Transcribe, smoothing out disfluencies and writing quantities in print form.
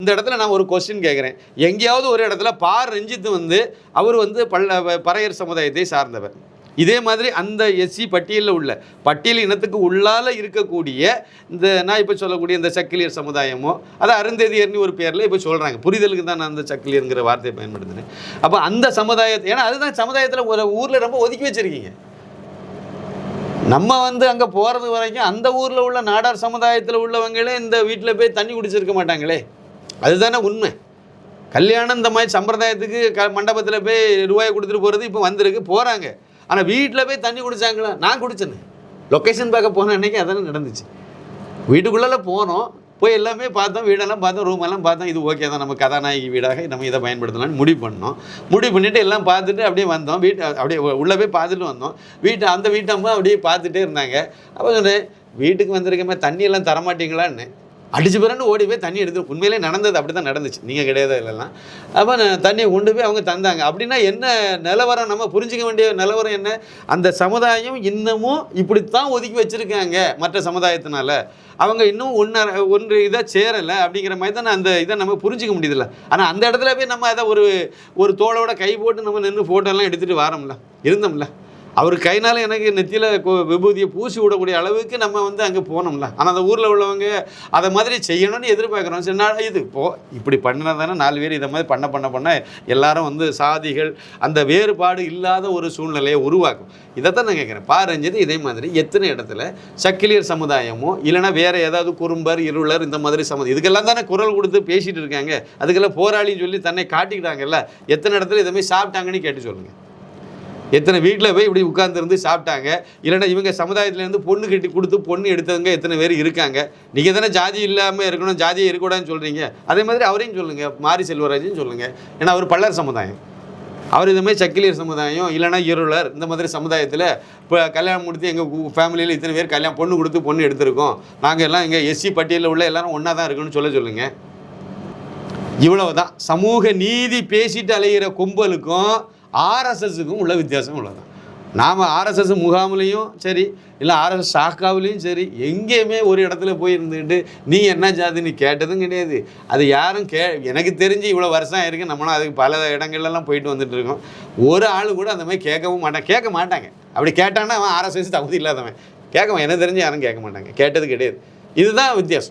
இந்த இடத்துல நான் ஒரு கொஸ்டின் கேட்குறேன். எங்கேயாவது ஒரு இடத்துல ரஞ்சித் அவர் பறையர் சமுதாயத்தை சார்ந்தவர். இதே மாதிரி அந்த எஸ்சி பட்டியலில் உள்ள பட்டியல் இனத்துக்கு உள்ளால இருக்கக்கூடிய இந்த நான் இப்போ சொல்லக்கூடிய இந்த சக்கிலியர் சமுதாயமோ அதை அருந்ததியர்னு ஒரு பேரில் இப்போ சொல்கிறாங்க. புரிதலுக்கு தான் நான் அந்த சக்கிலியருங்கிற வார்த்தையை பயன்படுத்தினேன். அப்போ அந்த சமுதாயத்தை, ஏன்னா அதுதான் சமுதாயத்தில் ஒரு ஊரில் ரொம்ப ஒதுக்கி வச்சுருக்கீங்க. நம்ம அங்கே போகிறது வரைக்கும் அந்த ஊரில் உள்ள நாடார் சமுதாயத்தில் உள்ளவங்களே இந்த வீட்டில் போய் தண்ணி குடிச்சிருக்க மாட்டாங்களே. அதுதானே உண்மை. கல்யாணம் இந்த மாதிரி சம்பிரதாயத்துக்கு மண்டபத்தில் போய் ரூபாயை கொடுத்துட்டு போகிறது இப்போ வந்திருக்கு, போகிறாங்க. ஆனால் வீட்டில் போய் தண்ணி குடித்தாங்களா? நான் குடித்தேன். லொக்கேஷன் பார்க்க போன அன்றைக்கி அதெல்லாம் நடந்துச்சு. வீட்டுக்குள்ளே போனோம், போய் எல்லாமே பார்த்தோம், வீடெல்லாம் பார்த்தோம், ரூமெல்லாம் பார்த்தோம். இது ஓகே தான், நம்ம கதாநாயகி வீடாக நம்ம இதை பயன்படுத்தலாம்னு முடிவு பண்ணோம். முடிவு பண்ணிவிட்டு எல்லாம் பார்த்துட்டு அப்படியே வந்தோம். அப்படியே உள்ளே போய் பார்த்துட்டு வந்தோம். அந்த வீட்டம்மா அப்படியே பார்த்துட்டே இருந்தாங்க. அப்போ சொன்னேன், வீட்டுக்கு வந்திருக்கமே தண்ணியெல்லாம் தரமாட்டிங்களான்னு. அடிச்சு பிறன்னு ஓடி போய் தண்ணி எடுத்து, உண்மையிலே நடந்தது அப்படி தான் நடந்துச்சு, நீங்கள் கிடையாது இல்லைலாம். அப்போ தண்ணியை கொண்டு போய் அவங்க தந்தாங்க. அப்படின்னா என்ன நிலவரம், நம்ம புரிஞ்சிக்க வேண்டிய நிலவரம் என்ன? அந்த சமுதாயம் இன்னமும் இப்படித்தான் ஒதுக்கி வச்சுருக்காங்க மற்ற சமுதாயத்தினால. அவங்க இன்னும் ஒன்று இதாக சேரலை அப்படிங்கிற மாதிரி தான் அந்த இதை நம்ம புரிஞ்சிக்க முடியுதில்ல. ஆனால் அந்த இடத்துல போய் நம்ம அதை ஒரு தோளோட கை போட்டு நம்ம நின்று ஃபோட்டோலாம் எடுத்துகிட்டு வரோம்ல, இருந்தோம்ல. அவர் கைனால் எனக்கு நெத்தியில் விபூதியை பூசி விடக்கூடிய அளவுக்கு நம்ம அங்கே போனோம்ல. ஆனால் அந்த ஊரில் உள்ளவங்க அதை மாதிரி செய்யணும்னு எதிர்பார்க்குறோம். சரி, நான் இது இப்படி பண்ணினா தானே 4 பேர் இதை மாதிரி பண்ண எல்லாரும் சாதிகள் அந்த வேறுபாடு இல்லாத ஒரு சூழ்நிலையை உருவாக்கும். இதைத்தான் நான் கேட்குறேன். ரஞ்சித் இதே மாதிரி எத்தனை இடத்துல சக்கிலியர் சமுதாயமோ இல்லைனா வேறு ஏதாவது குறும்பர், இருளர் இந்த மாதிரி சமுதாயம் இதுக்கெல்லாம் தானே குரல் கொடுத்து பேசிகிட்டு இருக்காங்க. அதுக்கெல்லாம் போராளின்னு சொல்லி தன்னை காட்டிக்கிட்டாங்கல்ல. எத்தனை இடத்துல இதை மாதிரி சாப்பிட்டாங்கன்னு கேட்டு சொல்லுங்கள். எத்தனை வீட்டில் போய் இப்படி உட்கார்ந்துருந்து சாப்பிட்டாங்க. இல்லைன்னா இவங்க சமுதாயத்துலேருந்து பொண்ணு கட்டி கொடுத்து பொண்ணு எடுத்தவங்க எத்தனை பேர் இருக்காங்க. நீங்கள் தானே ஜாதி இல்லாமல் இருக்கணும், ஜாதியை இருக்கக்கூடாதுன்னு சொல்கிறீங்க. அதே மாதிரி அவரையும் சொல்லுங்கள், மாரி செல்வராஜையும் சொல்லுங்கள். ஏன்னா அவர் பல்லர் சமுதாயம், அவர் இதுமாதிரி சக்கிலியர் சமுதாயம் இல்லைனா இருளர் இந்த மாதிரி சமுதாயத்தில் இப்போ கல்யாணம் முடித்து எங்கள் ஃபேமிலியில் இத்தனை பேர் பொண்ணு கொடுத்து பொண்ணு எடுத்திருக்கோம், நாங்கள் எல்லாம் எங்கள் எஸ்சி பட்டியலில் உள்ள எல்லாரும் ஒன்றா தான் இருக்குன்னு சொல்லுங்கள். இவ்வளவு தான். சமூக நீதி பேசிட்டு அலைகிற கும்பலுக்கும் ஆர்எஸ்எஸுக்கும் உள்ள வித்தியாசம் உள்ளதான். நாம் ஆர்எஸ்எஸ் முகாமிலையும் சரி இல்லை ஆர்எஸ்எஸ் சாக்காவிலையும் சரி எங்கேயுமே ஒரு இடத்துல போய் இருந்துக்கிட்டு நீ என்ன ஜாதின்னு கேட்டதும் கிடையாது. அது யாரும் எனக்கு தெரிஞ்சு இவ்வளோ வருஷம் ஆயிருக்கு, நம்மளும் அதுக்கு பல இடங்கள்லாம் போயிட்டு வந்துட்டு இருக்கோம். ஒரு ஆள் கூட அந்த மாதிரி கேட்க மாட்டாங்க. அப்படி கேட்டான்னா அவன் ஆர்எஸ்எஸ் தகுதி இல்லாதவன் கேட்கவன். எனக்கு தெரிஞ்சு யாரும் கேட்க மாட்டாங்க, கேட்டது கிடையாது. இதுதான் வித்தியாசம்.